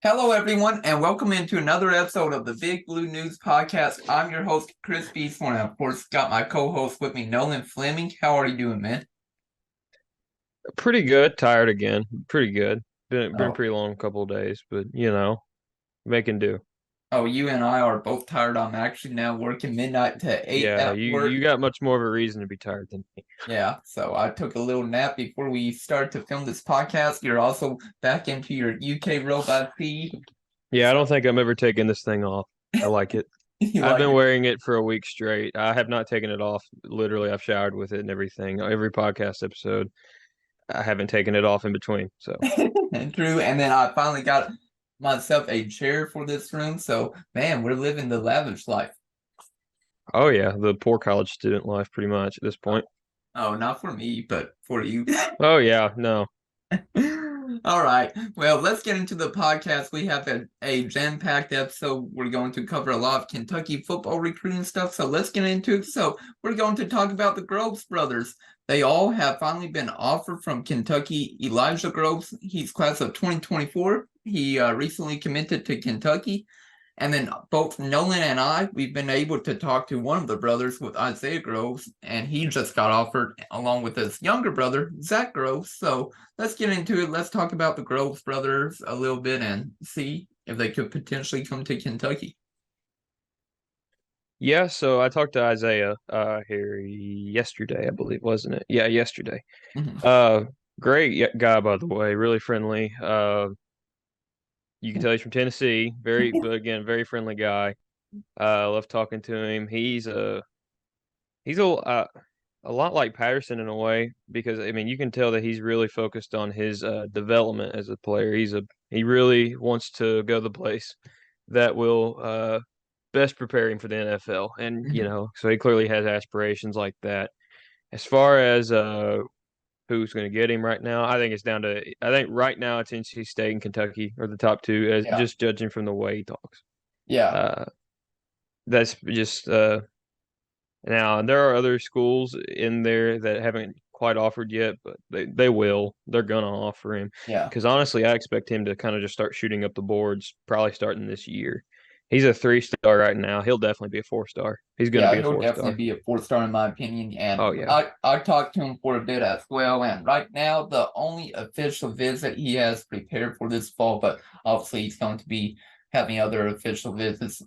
Hello, everyone, and welcome into another episode of the Big Blue News Podcast. I'm your host, Chris Beesmore, and of course, got my co-host with me, Nolan Fleming. How are you doing, man? Pretty good. Tired again. Pretty good. Been Oh, pretty long couple of days, but making do. oh, you and I are both tired. I'm actually now working midnight to 8 Yeah, at you work. got much more of a reason to be tired than me. Yeah, so I took a little nap before we start to film this podcast. You're also back into your UK robot C. Yeah, I So don't think I'm ever taking this thing off. I like it. you I've like been it? wearing it for a week straight. I have not taken it off. Literally, I've showered with it and everything. Every podcast episode, I haven't taken it off in between. So, True. And then I finally got myself a chair for this room. So, man, we're living the lavish life. oh yeah, the poor college student life pretty much at this point. Oh, not for me, but for you. Oh yeah, no. All right. Well, let's get into the podcast. We have a jam-packed episode. We're going to cover a lot of Kentucky football recruiting stuff. So let's get into it. So we're going to talk about the Groves brothers. They all have finally been offered from Kentucky. Elijah Groves, he's class of 2024. He recently committed to Kentucky. And then both Nolan and I, we've been able to talk to one of the brothers with Isaiah Groves, and he just got offered along with his younger brother, Zach Groves. So let's get into it. Let's talk about the Groves brothers a little bit and see if they could potentially come to Kentucky. Yeah, so I talked to Isaiah here yesterday, I believe, wasn't it? Yeah, yesterday. Mhm. Uh, great guy, by the way, really friendly. You can tell he's from Tennessee. But again, very friendly guy. Love talking to him. He's a lot like Patterson in a way because I mean you can tell that he's really focused on his development as a player. He really wants to go the place that will best prepare him for the NFL, and Mhm. so he clearly has aspirations like that. As far as who's going to get him right now. I think right now it's NC State and Kentucky are the top two, as Yeah. just judging from the way he talks. Yeah. Uh, that's just now there are other schools in there that haven't quite offered yet, but they will. They're gonna offer him Yeah. because honestly, I expect him to kind of just start shooting up the boards, probably starting this year. He's a 3-star right now. He'll definitely be a 4-star. He's gonna be Yeah, a he'll four definitely star. be a four-star in my opinion. And Oh yeah, I talked to him for a bit as well. And right now, the only official visit he has prepared for this fall, but obviously he's going to be having other official visits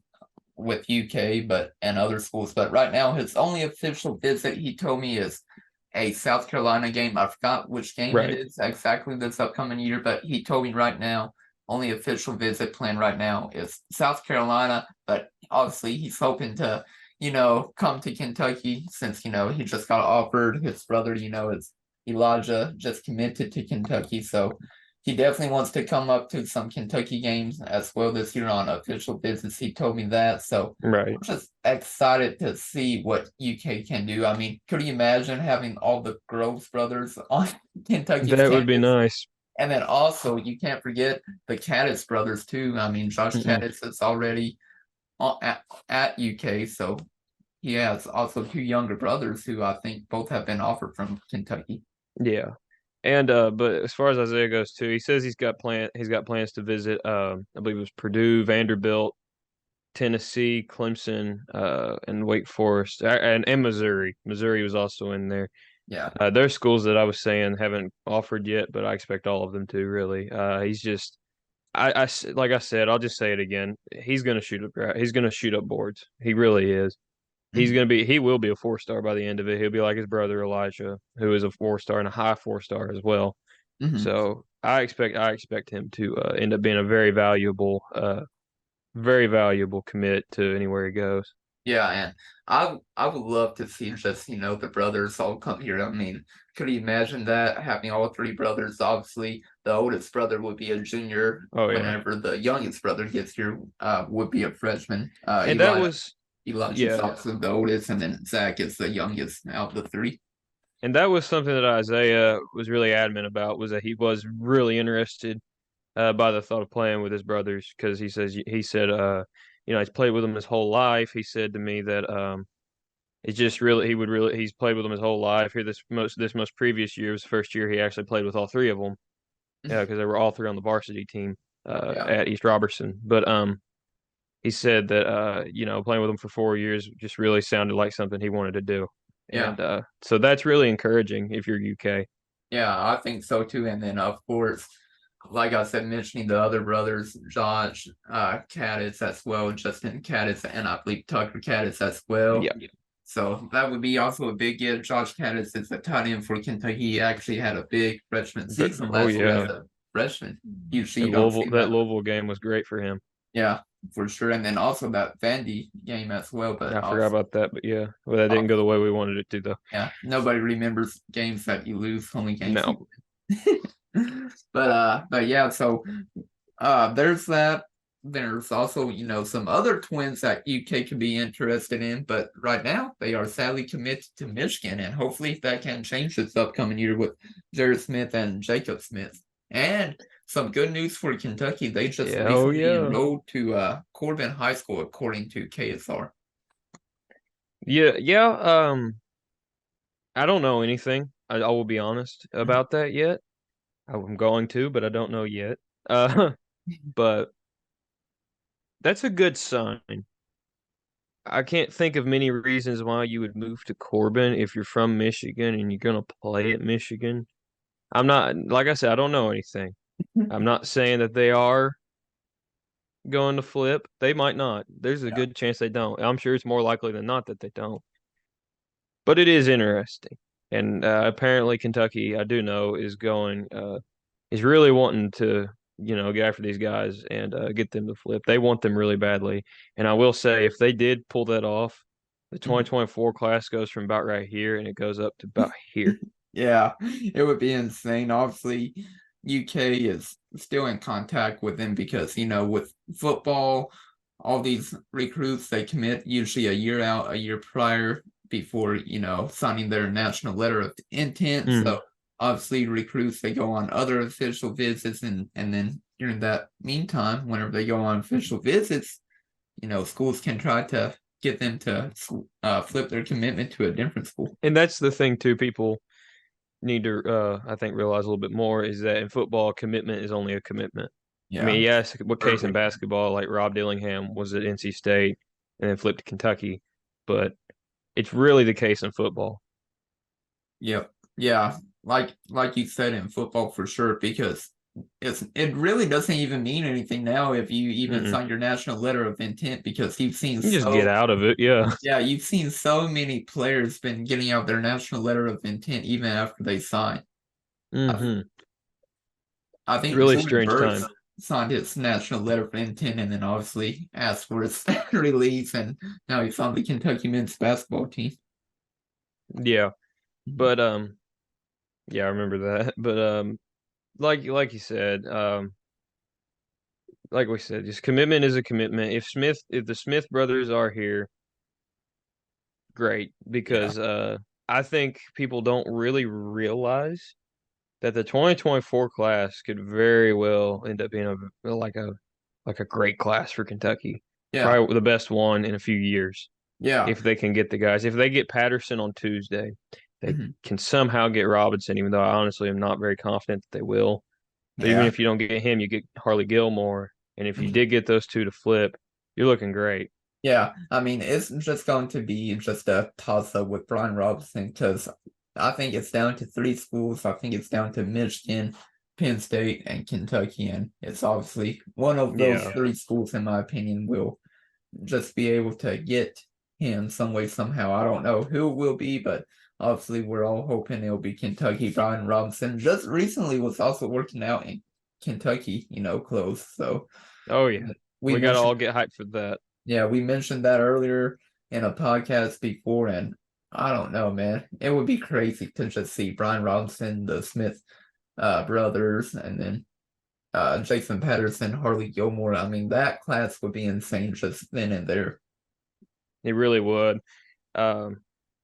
with UK, but and other schools. But right now, his only official visit he told me is a South Carolina game. I forgot which game it right. is exactly this upcoming year, but he told me right now only official visit plan right now is South Carolina. But obviously, he's hoping to come to Kentucky since he just got offered. His brother, is Elijah, just committed to Kentucky, so he definitely wants to come up to some Kentucky games as well this year on official visits. He told me that. So Right. I'm just excited to see what UK can do. I mean, could you imagine having all the Groves brothers on Kentucky's That would be campus? nice. And then also, you can't forget the Caddis brothers, too. I mean, Josh Mm-mm. Caddis is already at UK. So he has also two younger brothers who I think both have been offered from Kentucky. Yeah. And but as far as Isaiah goes too, he says he's got plans to visit I believe it was Purdue, Vanderbilt, Tennessee, Clemson, and Wake Forest, and Missouri. Missouri was also in there. Yeah. There's schools that I was saying haven't offered yet, but I expect all of them to really. Like I said, I'll just say it again. He's gonna shoot up boards. He really is. Mhm. He will be a 4-star by the end of it. He'll be like his brother Elijah, who is a 4-star and a high 4-star as well. Mhm. So I expect him to end up being a very valuable commit to anywhere he goes. Yeah, and I would love to see just, the brothers all come here. I mean, could you imagine that having all three brothers? Obviously, the oldest brother would be a junior Oh yeah, whenever the youngest brother gets here, would be a freshman. and that was Elijah's yeah, also the oldest, and then Zach is the youngest out of the three. and that was something that Isaiah was really adamant about was that he was really interested by the thought of playing with his brothers because he said he's played with them his whole life. He said to me that it's just really he's played with them his whole life. Here this most previous year was the first year he actually played with all three of them because they were all three on the varsity team. Yeah. at East Robertson. But he said that playing with him for 4 years just really sounded like something he wanted to do. Yeah. And so that's really encouraging if you're UK. Yeah, I think so too. And then of course, like I said, mentioning the other brothers, Josh Caddis as well, Justin Caddis, and I believe Tucker Caddis as well. Yeah. So that would be also a big get. Josh Caddis is a tight end for Kentucky. He actually had a big freshman season Oh last year as yeah. a freshman. Usually That you don't Louisville see that that. Louisville game was great for him. Yeah, for sure. And then also that Vandy game as well. But I forgot also, about that, but yeah. Well, that didn't go the way we wanted it to though. yeah, nobody remembers games that you lose, only games you No. but yeah, so there's that. There's also, some other twins that UK could be interested in, but right now they are sadly committed to Michigan, and hopefully that can change this upcoming year with Jared Smith and Jacob Smith. And some good news for Kentucky, they just Yeah, oh recently yeah. enrolled to Corbin High School according to KSR. Yeah, yeah. I don't know anything. I will be honest about that yet. I'm going to, but I don't know yet. Uh, but that's a good sign. I can't think of many reasons why you would move to Corbin if you're from Michigan and you're gonna play at Michigan. I'm not, like I said, I don't know anything. I'm not saying that they are going to flip. They might not. There's a Yeah. good chance they don't. I'm sure it's more likely than not that they don't. But it is interesting. And apparently Kentucky, I do know, is really wanting to, go after these guys and get them to flip. They want them really badly. And I will say, if they did pull that off, the 2024 class goes from about right here and it goes up to about here. Yeah, it would be insane. Obviously, UK is still in contact with them because, with football, all these recruits, they commit usually a year out, a year prior before, signing their national letter of intent. Hmm. So obviously recruits, they go on other official visits and then during that meantime, whenever they go on official visits, schools can try to get them to flip their commitment to a different school. And that's the thing too, people need to I think realize a little bit more is that in football, commitment is only a commitment. I Yeah. mean, yes, what case in Perfect. basketball, like Rob Dillingham was at NC State and then flipped to Kentucky, but it's really the case in football. Yep. Yeah. Like you said in football for sure, because it really doesn't even mean anything now if you even Mm-mm. sign your national letter of intent because You just get out of it, yeah. you've seen so many players been getting out their national letter of intent even after they sign. I, Hmm. I think Really Jordan strange Burks time. signed his national letter of intent and then obviously asked for his release, and now he's on the Kentucky men's basketball team. Yeah, but yeah, I remember that. But like you said, like we said, just commitment is a commitment. If the Smith brothers are here, great, Yeah. because I think people don't really realize that the 2024 class could very well end up being like a great class for Kentucky. Yeah. Probably the best one in a few years Yeah. if they can get the guys. If they get Patterson on Tuesday, they Mhm. can somehow get Robinson, even though I honestly am not very confident that they will. But even Yeah. if you don't get him, you get Harley Gilmore. And if you Mhm. did get those two to flip, you're looking great. Yeah, I mean, it's just going to be just a toss up with Brian Robinson because I think it's down to three schools. I think it's down to Michigan, Penn State, and Kentucky. And it's obviously one of those Yeah. three schools, in my opinion, will just be able to get him some way, somehow. I don't know who it will be, but obviously, we're all hoping it'll be Kentucky. Brian Robinson just recently was also working out in Kentucky, close. So Oh yeah. we We got to mentioned all get hyped for that. yeah, we mentioned that earlier in a podcast before, and I don't know, man. It would be crazy to just see Brian Robinson, the Smith brothers, and then Jason Patterson, Harley Gilmore. I mean, that class would be insane just then and there. It really would. Um,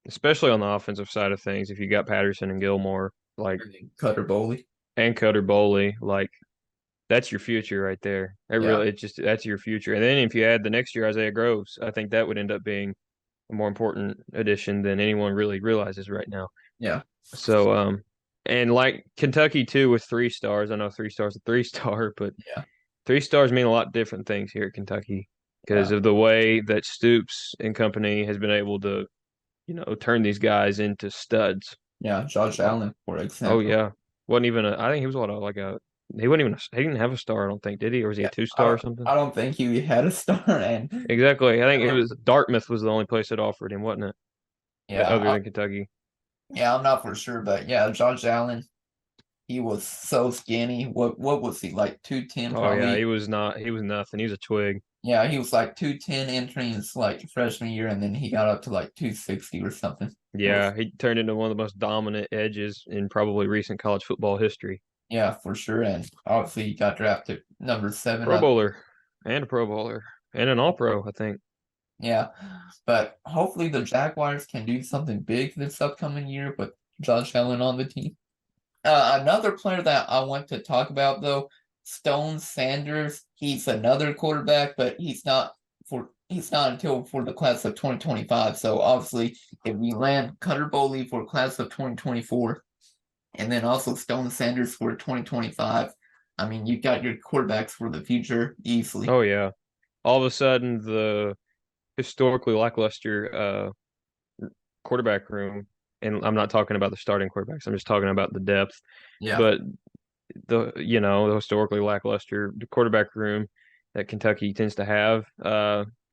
Especially on the offensive side of things, if you got Patterson and Gilmore, like And then Cutter Bowley. and Cutter Bowley, like that's your future right there. Yeah, It just that's your future. And then if you add the next year Isaiah Groves, I think that would end up being a more important addition than anyone really realizes right now. yeah, So and like Kentucky too with 3 stars. I know 3 stars a 3 star, but yeah. 3 stars mean a lot different things here at Kentucky because Yeah, of the way that Stoops and company has been able to, turn these guys into studs. yeah. Josh Like, Allen, for oh example. yeah, wasn't even I think he was he wasn't even he didn't have a star, I don't think, did he? Or was he a Yeah, 2 star or something? I don't think he had a star, and Exactly. I think it was Dartmouth was the only place that offered him, wasn't it? yeah, Other than Kentucky. yeah, I'm not for sure, but yeah, Josh Allen, he was so skinny. What was he like 210 Oh yeah, probably? he was nothing. He was a twig. Yeah, he was like 210 entering his like freshman year, and then he got up to like 260 or something. Yeah, he turned into one of the most dominant edges in probably recent college football history. Yeah, for sure. And obviously he got drafted number seven. Pro Bowler and a Pro Bowler and an All Pro, I think. Yeah, but hopefully the Jaguars can do something big this upcoming year with Josh Allen on the team. Another player that I want to talk about though, Stone Saunders. He's another quarterback, but he's not until for the class of 2025. So obviously, if we land Cutter Boley for class of 2024, and then also Stone Saunders for 2025, I mean you got your quarterbacks for the future easily. Oh yeah. All of a sudden the historically lackluster quarterback room, and I'm not talking about the starting quarterbacks, I'm just talking about the depth. Yeah, But the historically lackluster quarterback room that Kentucky tends to have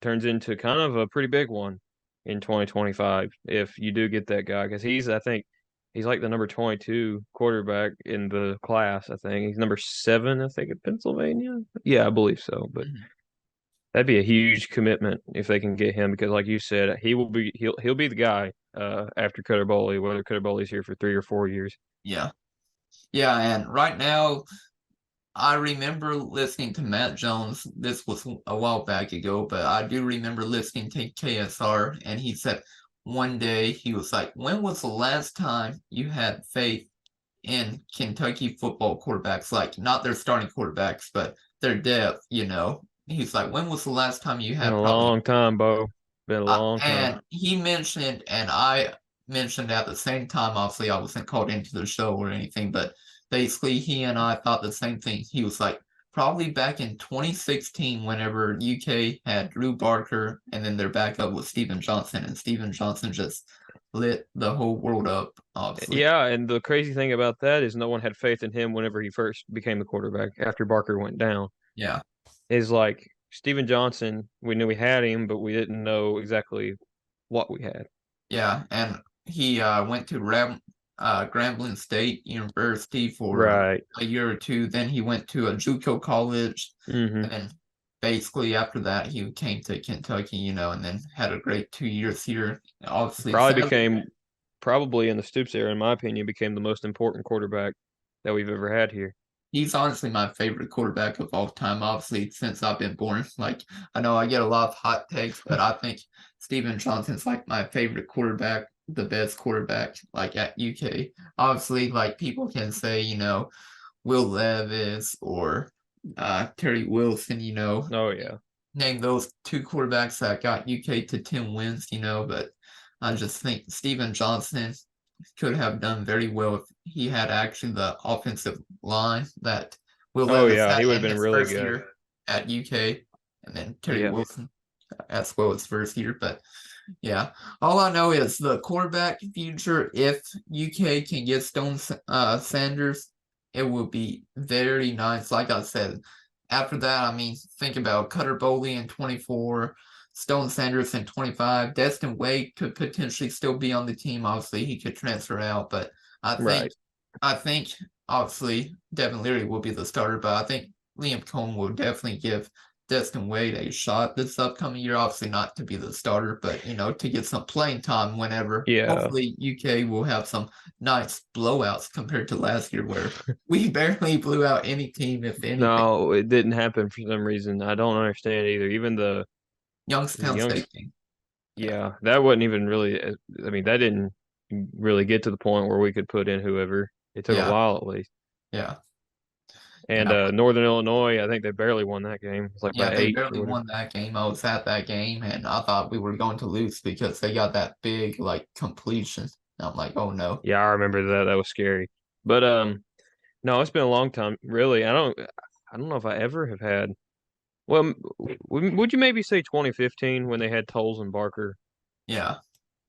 turns into kind of a pretty big one in 2025 if you do get that guy because I think he's like the number 22 quarterback in the class. I think he's number 7, I think, at Pennsylvania. Yeah, I believe so. But mhm. that'd be a huge commitment if they can get him because, like you said, he'll be the guy after Cutter Boley, whether Cutter Boley's here for 3 or 4 years. Yeah, yeah, and right now I remember listening to Matt Jones. This was a while back ago, but I do remember listening to KSR, and he said one day he was like, "When was the last time you had faith in Kentucky football quarterbacks? Like not their starting quarterbacks, but their depth, you know?" He's like, "When was the last time you Been had a probably?" long time, Bo. Been a long time. And he mentioned, and I mentioned at the same time, obviously, I wasn't called into the show or anything, but basically, he and I thought the same thing. He was like, probably back in 2016, whenever UK had Drew Barker, and then their backup was Steven Johnson, and Steven Johnson just lit the whole world up, obviously. Yeah, and the crazy thing about that is no one had faith in him whenever he first became the quarterback after Barker went down. Yeah. Is like Steven Johnson, we knew we had him, but we didn't know exactly what we had. Yeah, and he went to Grambling State University for Right. a year or two. Then he went to a JUCO college, Hmm. and then basically after that he came to Kentucky, and then had a great 2 years here. Obviously, Probably sadly, became probably in the Stoops era, in my opinion, became the most important quarterback that we've ever had here. he's honestly my favorite quarterback of all time. Obviously, since I've been born, like I know I get a lot of hot takes, but I think Steven Johnson's like my favorite quarterback, the best quarterback, like at UK. Obviously, like people can say, Will Levis or Terry Wilson, Oh yeah. name those two quarterbacks that got UK to 10 wins, but I just think Steven Johnson could have done very well if he had actually the offensive line that Will Oh Levis yeah, had he would have in been his really first good. year at UK, and then Terry Yeah. Wilson as well as first year. But yeah, all I know is the quarterback future. If UK can get Stone Sanders, it will be very nice. Like I said, after that, I mean, think about Cutter Boley in 24, Stone Sanders in 25. Destin Wade could potentially still be on the team. Obviously, he could transfer out, but I think, Right. I think obviously Devin Leary will be the starter. But I think Liam Cohn will definitely give Destin Wade a shot this upcoming year. Obviously, not to be the starter, but to get some playing time whenever. Yeah. Hopefully, UK will have some nice blowouts compared to last year, where we barely blew out any team, if anything. No, it didn't happen for some reason. I don't understand either. Even the Youngstown young, State game. Yeah, yeah, that wasn't even really. I mean, that didn't really get to the point where we could put in whoever. It took a yeah, while at least. yeah, And yeah. Northern Illinois, I think they barely won that game. It's like Yeah, by they 8 or barely whatever. won that game. I was at that game, and I thought we were going to lose because they got that big like completion. And I'm like, oh no. Yeah, I remember that. That was scary. But no, it's been a long time. Really, I don't know if I ever have had. Well, would you maybe say 2015 when they had Tolles and Barker? Yeah,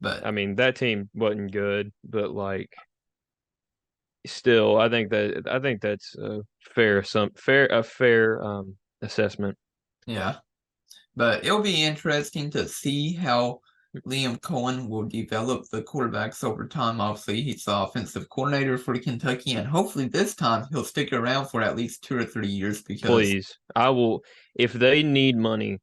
but I mean, that team wasn't good, but like still, I think that's a fair assessment. yeah. But it'll be interesting to see how Liam Cohen will develop the quarterbacks over time. Obviously, he's the offensive coordinator for Kentucky, and hopefully this time he'll stick around for at least 2 or 3 years because Please, I will. If they need money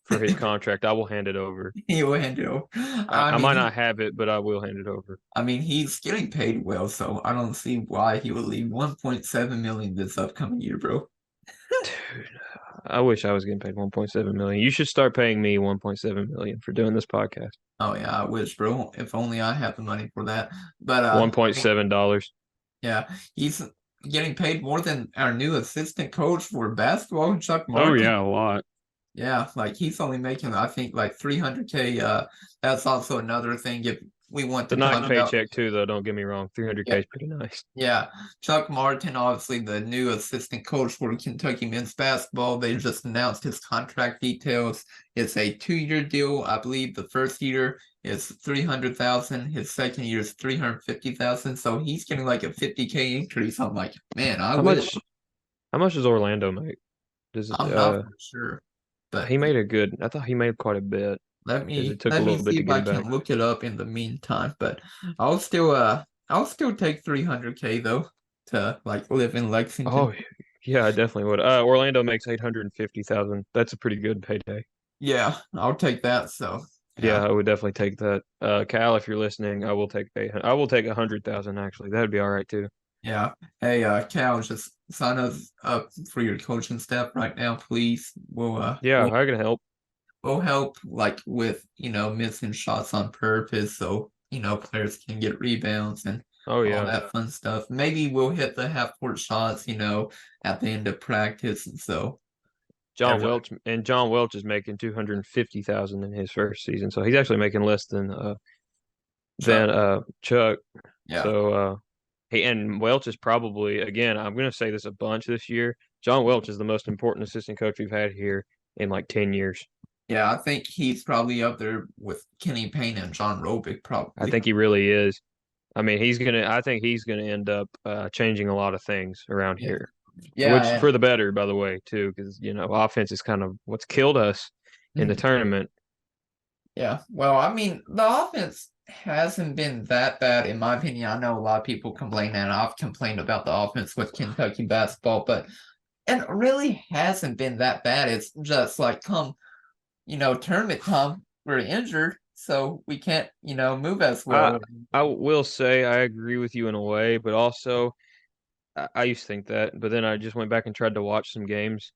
for his contract, I will hand it over. he will handle. I might not have it, but I will hand it over. I mean, he's getting paid well, so I don't see why he would leave 1.7 million this upcoming year, bro. Dude, I wish I was getting paid 1.7 million. You should start paying me 1.7 million for doing this podcast. Oh yeah, I wish, bro. If only I had the money for that. But $1.7. yeah, he's getting paid more than our new assistant coach for basketball, Chuck Oh Martin. yeah, a lot. Yeah, like he's only making, I think, like 300K. That's also another thing if we want The to nice talk about. paycheck too, though. Don't get me wrong. 300K Yeah, is pretty nice. yeah. Chuck Martin, obviously the new assistant coach for Kentucky men's basketball. They just announced his contract details. It's a 2-year deal. I believe the first year is 300,000. His second year is 350,000. So he's getting like a 50K increase. I'm like, man, I How wish. much? How much does Orlando make? Does I'm not for sure, but he made a good? I thought he made quite a bit let because me it took a let me little bit see to if get I him back. can look it up in the meantime. But I'll still take 300K though to like live in Lexington. Oh yeah, I definitely would. Orlando makes 850,000. That's a pretty good payday. Yeah, I'll take that. So Yeah, yeah, I would definitely take that. Cal, if you're listening, I will take 100,000 actually. That'd be all right too. yeah. Hey, Cal, just sign us up for your coaching staff right now, please. Yeah, I can help. We'll help like with missing shots on purpose, so players can get rebounds and Oh all yeah. that fun stuff. Maybe we'll hit the half court shots, at the end of practice, and so everybody. John Welch is making 250,000 in his first season, so he's actually making less Chuck. than Chuck. Yeah, So and Welch is probably, again, I'm going to say this a bunch this year. John Welch is the most important assistant coach we've had here in like 10 years. yeah. I think he's probably up there with Kenny Payne and John Robick, I probably. think he really is. I mean, I think he's gonna end up changing a lot of things around Yeah, here, which yeah, for the better, by the way, too, because offense is kind of what's killed us in the and tournament. yeah. Well, I mean, the offense hasn't been that bad, in my opinion. I know a lot of people complain, and I've complained about the offense with Kentucky basketball, but it really hasn't been that bad. It's just like tournament time, we're injured, so we can't, move as I well. I will say I agree with you in a way, but also I used to think that, but then I just went back and tried to watch some games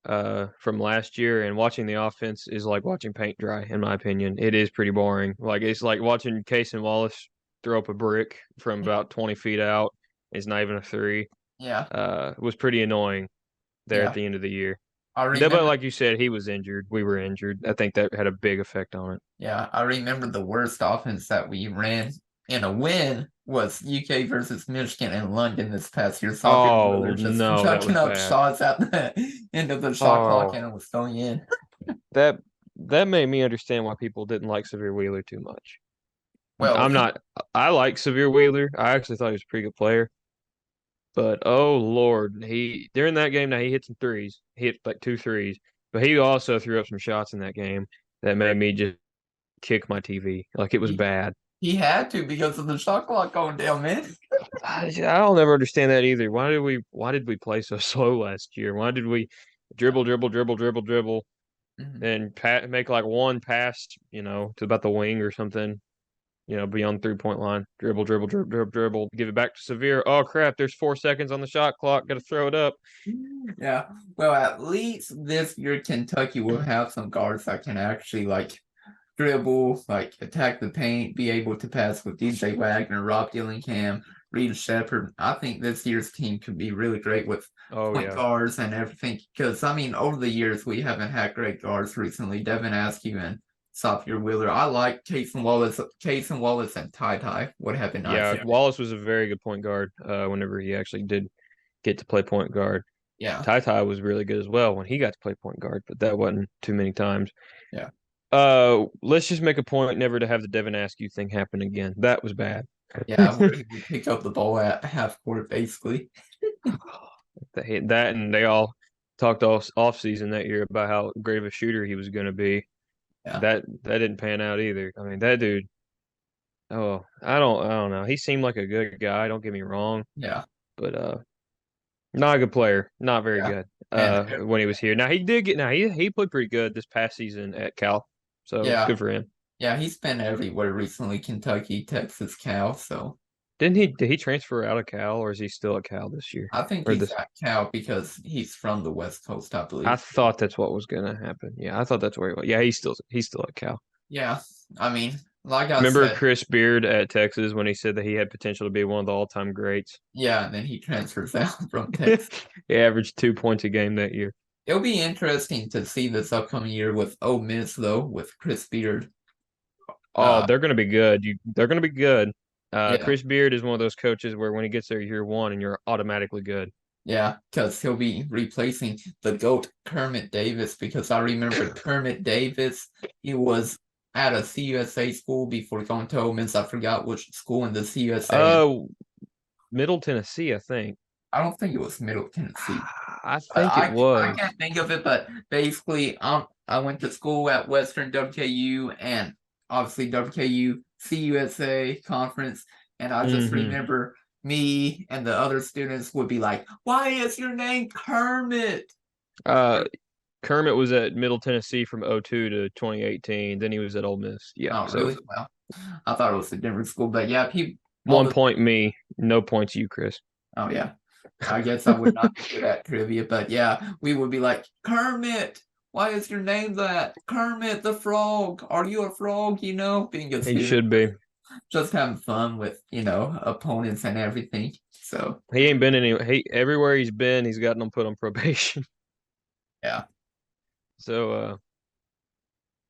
from last year, and watching the offense is like watching paint dry, in my opinion. It is pretty boring. Like it's like watching Case and Wallace throw up a brick from about 20 feet out. It's not even a three. Yeah, It was pretty annoying there at yeah. the end of the year. I But remember. like you said, he was injured. We were injured. I think that had a big effect on it. Yeah, I remember the worst offense that we ran in a win was UK versus Michigan in London this past year. Soccer Oh brother just no, that chucking was up bad. shots at the end of the shot clock Oh, and it was going in. that that made me understand why people didn't like Severe Wheeler too much. Well, I'm not. I like Severe Wheeler. I actually thought he was a pretty good player. But oh Lord, he during that game now he hit some threes. He hit like two threes. But he also threw up some shots in that game that made me just kick my TV. Like it was he, bad. he had to because of the shot clock going down, man. I'll never understand that either. Why did we play so slow last year? Why did we dribble, dribble, dribble, dribble, dribble, Mhm. and make like one pass, to about the wing or something, beyond 3-point line. Dribble, dribble, dribble, dribble, dribble. Give it back to Severe. Oh crap! There's 4 seconds on the shot clock. Got to throw it up. Yeah, well, at least this year Kentucky will have some guards that can actually like dribble, like attack the paint, be able to pass with DJ Wagner, Rob Dillingham, Reed Shepard. I think this year's team could be really great with Oh point yeah, guards and everything. Because I mean, over the years we haven't had great guards recently. Devin Askew and Sapir Wheeler. I like Case and Wallace and Ty Ty would have been nice. yeah. Wallace was a very good point guard. Whenever he actually did get to play point guard. Yeah. Ty was really good as well when he got to play point guard, but that wasn't too many times. Yeah. Let's just make a point never to have the Devin Askew thing happen again. That was bad. Yeah, where he would pick up the ball at half court, basically. That and they all talked off season that year about how great of a shooter he was going to be. Yeah. That didn't pan out either. I mean, that dude. Oh, I don't know. He seemed like a good guy. Don't get me wrong, Yeah. but not a good player. Not very Yeah. good. And When he was here. Now he did get. Now he played pretty good this past season at Cal. So yeah. good for him. Yeah, he's been everywhere recently, Kentucky, Texas, Cal. So Did he transfer out of Cal or is he still at Cal this year? I think Or he's this at Cal because he's from the West Coast, I I believe. thought that's what was gonna happen. Yeah, I thought that's where he was. Yeah, he's still at Cal. Yeah. I mean, like I Remember said, Chris Beard at Texas when he said that he had potential to be one of the all-time greats? yeah, and then he transfers out from Texas. He averaged 2 points a game that year. It'll be interesting to see this upcoming year with Ole Miss, though, with Chris Beard. Oh, Uh, they're gonna be good. They're gonna be good. yeah, Chris Beard is one of those coaches where when he gets there year one and you're automatically good. yeah, because he'll be replacing the GOAT Kermit Davis. Because I remember Kermit Davis, he was at a CUSA school before going to Ole Miss. I forgot which school in the CUSA. And Uh, Middle Tennessee, I think. I don't think it was Middle Tennessee. I I, think it I was. can't think of it, but basically, I went to school at Western WKU, and obviously WKU CUSA conference, and I just Hmm. remember me and the other students would be like, "Why is your name Kermit?" Uh, Kermit was at Middle Tennessee from '02 to 2018. Then he was at Ole Miss. Yeah. Oh, So really? Well, I thought it was a different school, but yeah, people, all one the point me, no points you, Chris. oh yeah, I guess I would not be good at trivia, but yeah, we would be like, Kermit, why is your name that? Kermit the Frog. Are you a frog? Being a He student, should be. just having fun with, opponents and everything. So, He ain't been any. He everywhere he's been, he's gotten them put on probation. yeah, So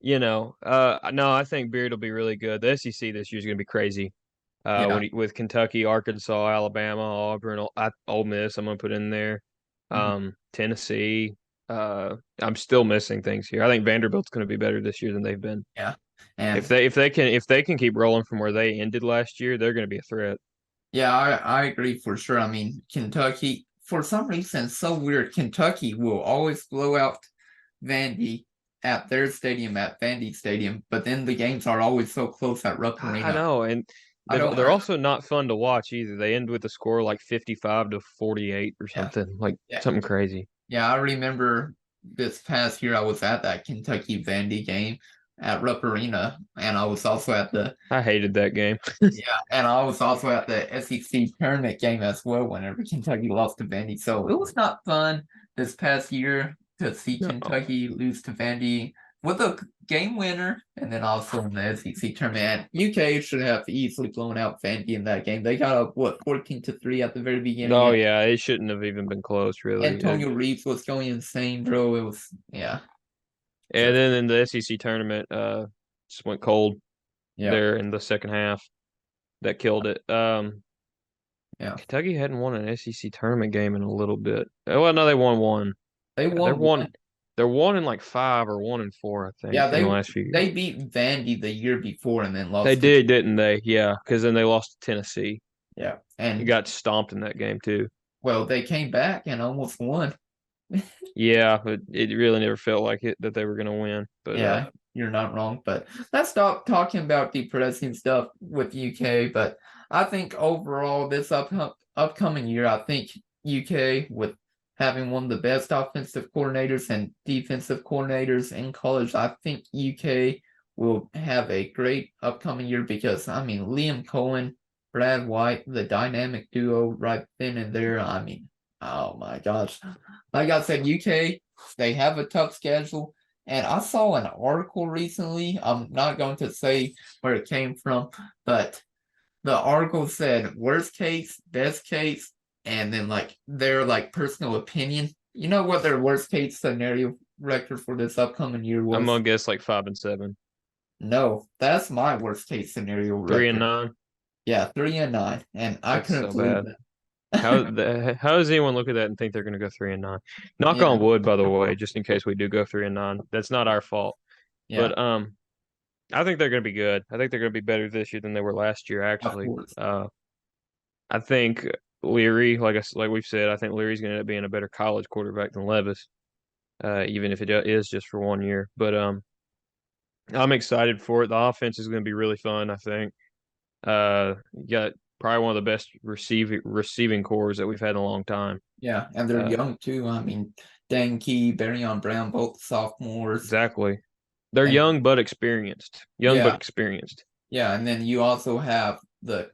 no, I think Beard will be really good. The SEC this year is going to be crazy. yeah, With Kentucky, Arkansas, Alabama, Auburn, Ole Miss, I'm going to put in there. mhm, Tennessee. I'm still missing things here. I think Vanderbilt's going to be better this year than they've been. yeah. If And they can keep rolling from where they ended last year, they're going to be a threat. yeah, I agree for sure. I mean, Kentucky, for some reason, it's so weird. Kentucky will always blow out Vandy at their stadium, at Vandy Stadium, but then the games are always so close at Rupp I Arena. know, and I don't, they're also not fun to watch either. They end with a score like 55-48 or yeah, something like yeah, something crazy. yeah. I remember this past year I was at that Kentucky Vandy game at Rupp Arena, and I was also at the I hated that game. yeah, and I was also at the SEC tournament game as well whenever Kentucky lost to Vandy. So it was not fun this past year to see No. Kentucky lose to Vandy with a game winner, and then also in the SEC tournament. And UK should have easily blown out Vandy in that game. They got up 14-3 at the very beginning, Oh and yeah, it shouldn't have even been close, really. Antonio Reeves was going insane, bro. It was And just then in the SEC tournament, just went cold yeah, there in the second half. That killed it. yeah. Kentucky hadn't won an SEC tournament game in a little bit. Well, no, they won one. They They're won one. one. They're 1-5 or 1-4, I Yeah, think, in the last few years. they beat Vandy the year before and then They lost to did, didn't they? Yeah, because then they lost to Tennessee. yeah, He and got stomped in that game too. well, they came back and almost won. Yeah, but it really never felt like it that they were going to win. But Yeah, you're not wrong. But let's stop talking about depressing stuff with UK. But I think overall, this upcoming year, I think UK, with having one of the best offensive coordinators and defensive coordinators in college, I think UK will have a great upcoming year because, I mean, Liam Cohen, Brad White, the dynamic duo right then and there. I mean, oh my gosh. Like I said, UK, they have a tough schedule. And I saw an article recently. I'm not going to say where it came from, but the article said worst case, best case, and then like their like personal opinion. You know what their worst case scenario record for this upcoming year I'm was? gonna guess like 5-7, No, that's my worst case scenario three and record. nine. Yeah, 3-9, and I That's couldn't so believe bad. that. How does anyone look at that and think they're going to go 3-9? Knock Yeah, on wood, by the way, just in case we do go 3-9. That's not our fault. yeah, But I think they're going to be good. I think they're going to be better this year than they were last year. of Actually, course. I think Leary, like we've said, I think Leary's going to end up being a better college quarterback than Levis, even if it is just for 1 year. But I'm excited for it. The offense is going to be really fun. I think. You got probably one of the best receiving cores that we've had in a long time. Yeah, and they're Uh, young too. I mean, Dan Key, Barryon Brown, both sophomores, exactly. They're and young but experienced. Young but yeah, experienced. yeah, and then you also have the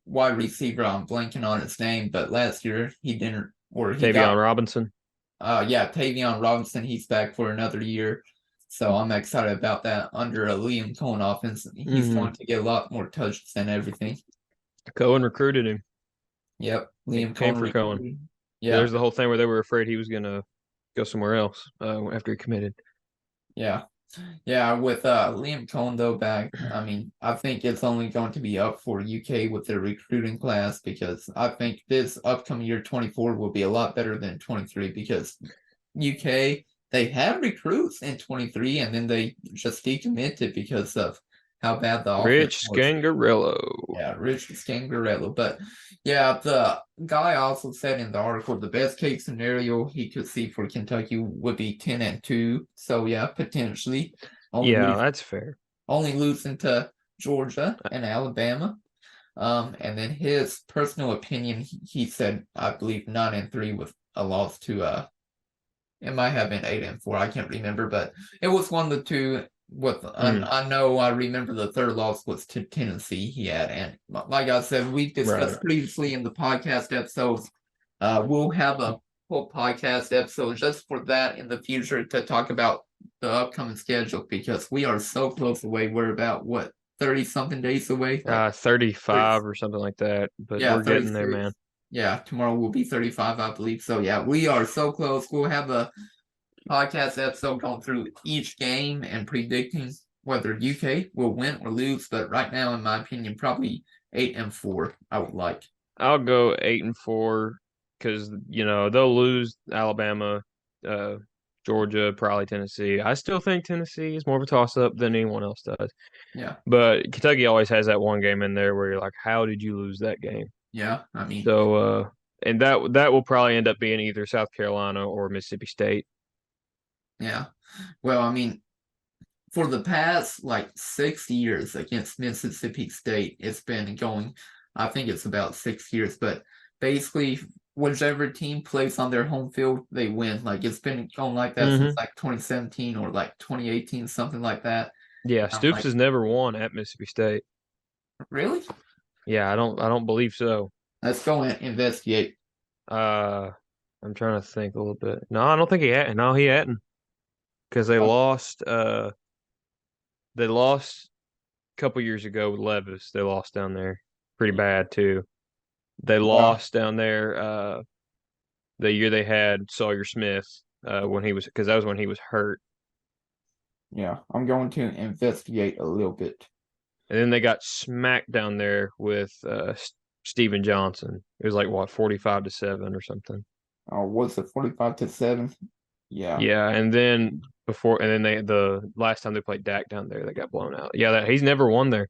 wide receiver. I'm blanking on his name, but last year he didn't, or he got. Tavion Robinson. Yeah, Tavion Robinson. He's back for another year, so I'm excited about that. Under a Liam Cohen offense, he's Mm-hmm. going to get a lot more touches and everything. Cohen recruited him. Yep, He Liam came Cohen for Cohen. recruited. Yeah, Yeah, there's the whole thing where they were afraid he was gonna go somewhere else after he committed. yeah. Yeah, with Liam Cohen though back, I mean, I think it's only going to be up for UK with their recruiting class because I think this upcoming year 24 will be a lot better than 23 because UK they had recruits in 23 and then they just decommitted because of how bad the offense Rich was. Scangarello. Yeah, Rich Scangarello. But yeah, the guy also said in the article the best case scenario he could see for Kentucky would be 10-2. So yeah, potentially only Yeah, lose, that's fair. only losing to Georgia and Alabama. And then his personal opinion, he said, I believe 9-3 with a loss to it might have been 8-4. I can't remember, but it was one of the two. With Mm, I know I remember the third loss was to Tennessee. He had, and like I said, we right. discussed previously in the podcast episodes. We'll have a whole podcast episode just for that in the future to talk about the upcoming schedule because we are so close away. We're about what 30 something days away, like 30, 35 or something like that. But yeah, we're getting there, 36. man. Yeah, tomorrow will be 35, I believe. So yeah, we are so close. We'll have a podcast episode going through each game and predicting whether UK will win or lose. But right now, in my opinion, probably 8-4. I would like. I'll go 8-4 because they'll lose Alabama, uh, Georgia, probably Tennessee. I still think Tennessee is more of a toss up than anyone else does. Yeah, But Kentucky always has that one game in there where you're like, how did you lose that game? yeah. I mean, So and that will probably end up being either South Carolina or Mississippi State. yeah. Well, I mean, for the past like 6 years against Mississippi State, it's been going. I think it's about 6 years, but basically, whichever team plays on their home field, they win. Like it's been going like that since Hmm. like 2017 or like 2018, something like that. Yeah, I'm Stoops like, has never won at Mississippi State. really? Yeah, I don't believe so. Let's go and investigate. Uh, I'm trying to think a little bit. No, I don't think he had. No, he hadn't because they Oh, lost. They lost a couple years ago with Levis. They lost down there pretty yeah. bad too. They Yeah, lost down there the year they had Sawyer Smith when he was because that was when he was hurt, yeah. I'm going to investigate a little bit. and then they got smacked down there with Steven Johnson. It was like what 45-7 or something. Was it 45-7? Yeah, Yeah, and then the last time they played Dak down there, they got blown out. Yeah, he's never won there.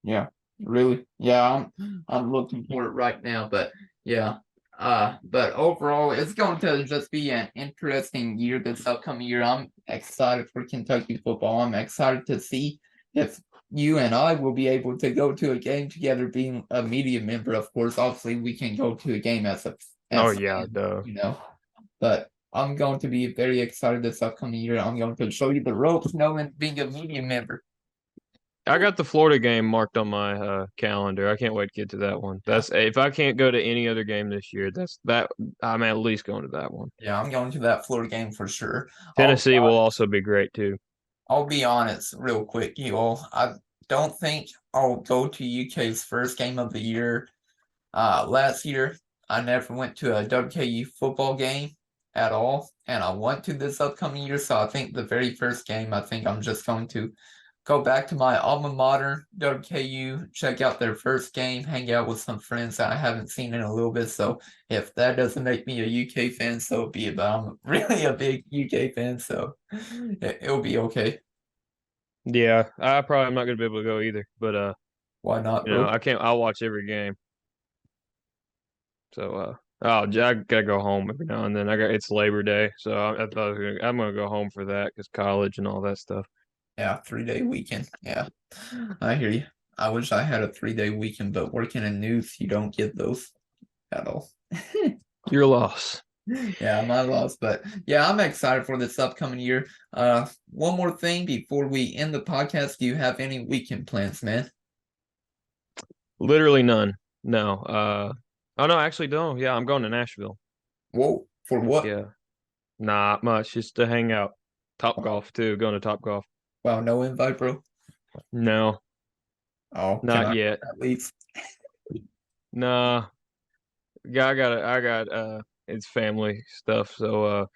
yeah. Really? Yeah, I'm looking for it right now, but yeah. But overall, it's going to just be an interesting year this upcoming year. I'm excited for Kentucky football. I'm excited to see if you and I will be able to go to a game together, being a media member. Of course, obviously, we can go to a game Oh as yeah, fans, duh. But I'm going to be very excited this upcoming year. I'm going to show you the ropes, knowing being a media member. I got the Florida game marked on my calendar. I can't wait to get to that one. Yeah, That's if I can't go to any other game this year, that I'm at least going to that one. yeah, I'm going to that Florida game for sure. I'll Tennessee will also be great too. I'll be honest, real quick, you all. I don't think I'll go to UK's first game of the year. Last year I never went to a WKU football game at all, and I want to this upcoming year. So I think the very first game, I think I'm just going to go back to my alma mater, go to KU, check out their first game, hang out with some friends that I haven't seen in a little bit. So if that doesn't make me a UK fan, so be it. But I'm really a big UK fan, so it'll be okay. Yeah, I probably am not gonna be able to go either, but Why not, bro? I can't. I'll watch every game. So I gotta go home every now and then. It's Labor Day, so I thought I'm gonna go home for that because college and all that stuff. Yeah, 3 day weekend. Yeah, I hear you. I wish I had a 3 day weekend, but working in news, you don't get those at all. Your loss. Yeah, my loss. But yeah, I'm excited for this upcoming year. One more thing before we end the podcast. Do you have any weekend plans, man? Literally none. No. Oh no, actually no. Yeah, I'm going to Nashville. Whoa, for what? Yeah. Not much, just to hang out. Top Oh, golf too. Going to Top Golf. wow, no invite, bro. No, Oh, can not I yet. at least? Nah. Yeah, I got it's family stuff, so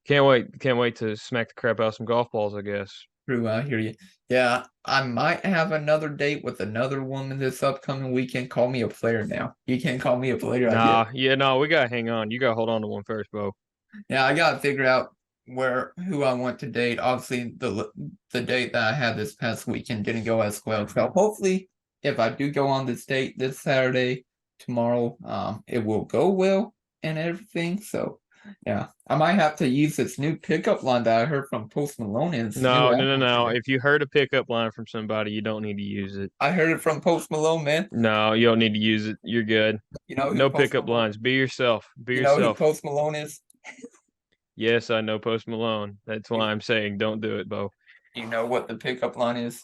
can't wait to smack the crap out of some golf balls, I guess. True, I hear you. Yeah, I might have another date with another woman this upcoming weekend. Call me a player now. You can't call me a player, I guess. Nah, yeah, no, we gotta hang on. You gotta hold on to one first, Bo. Yeah, I gotta figure out who I want to date. Obviously, the date that I had this past weekend didn't go as well. So hopefully, if I do go on this date this Saturday, tomorrow, it will go well and everything. So yeah, I might have to use this new pickup line that I heard from Post Malone in his new album No. today. If you heard a pickup line from somebody, you don't need to use it. I heard it from Post Malone, man. No, you don't need to use it. You're good. You know who No Post pickup Malone? lines. Be yourself. Be You know who yourself. Post Malone is? Yes, I know Post Malone. That's You, why I'm saying don't do it, Bo. you know what the pickup line is?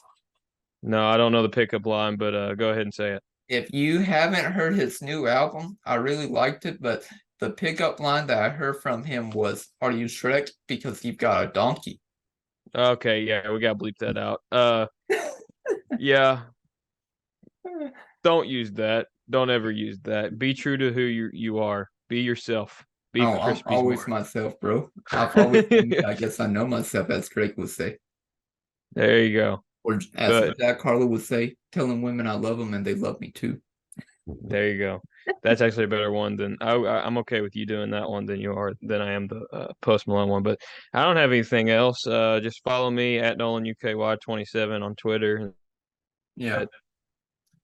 No, I don't know the pickup line, but go ahead and say it. If you haven't heard his new album, I really liked it, but the pickup line that I heard from him was, "Are you Shrek? Because you've got a donkey." Okay, yeah, we gotta bleep that out. Yeah, don't use that. Don't ever use that. Be true to who you are. Be yourself. Be Oh, I'm crispy always smart. myself, bro. I've always been me. I guess I know myself, as Drake would say. There you go. Or as But Jack Harlow would say, telling women I love them and they love me too. there you go. That's actually a better one than I'm okay with you doing that one than I am the Post Malone one. But I don't have anything else. Just follow me at Nolan UKY 27 on Twitter. Yeah.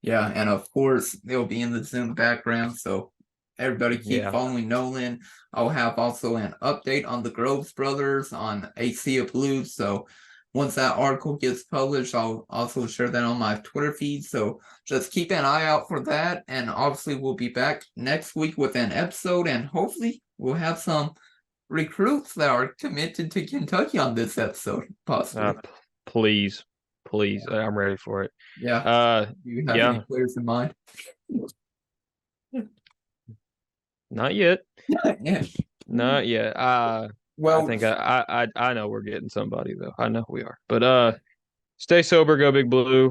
Yeah, and of course they'll be in the Zoom background, so everybody keep Yeah. following Nolan. I'll have also an update on the Groves brothers on A Sea of Blue. So once that article gets published, I'll also share that on my Twitter feed. So just keep an eye out for that. And obviously we'll be back next week with an episode, and hopefully we'll have some recruits that are committed to Kentucky on this episode, possibly. Please, please, I'm ready for it. Yeah. Uh, Do you have any yeah, players in mind? not yet. Yeah. Not yet. I Well, think I know we're getting somebody though. I know we are. But stay sober, go Big Blue.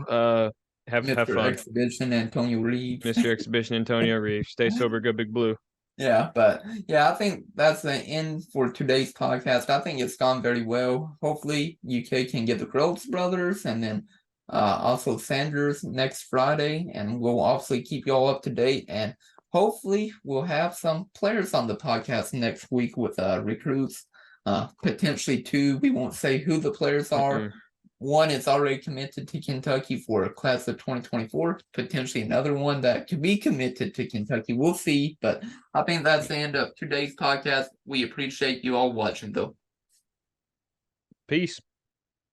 Have Mr. fun. Exhibition, Antonio Reeves. Mr. Exhibition Antonio Reeves. Stay sober, go Big Blue. Yeah, but yeah, I think that's the end for today's podcast. I think it's gone very well. Hopefully, UK can get the Groves brothers and then also Sanders next Friday, and we'll obviously keep you all up to date. And hopefully, we'll have some players on the podcast next week with recruits, potentially two. We won't say who the players are. Mm-mm. One is already committed to Kentucky for a class of 2024, potentially another one that could be committed to Kentucky. We'll see, but I think that's the end of today's podcast. We appreciate you all watching, though. Peace.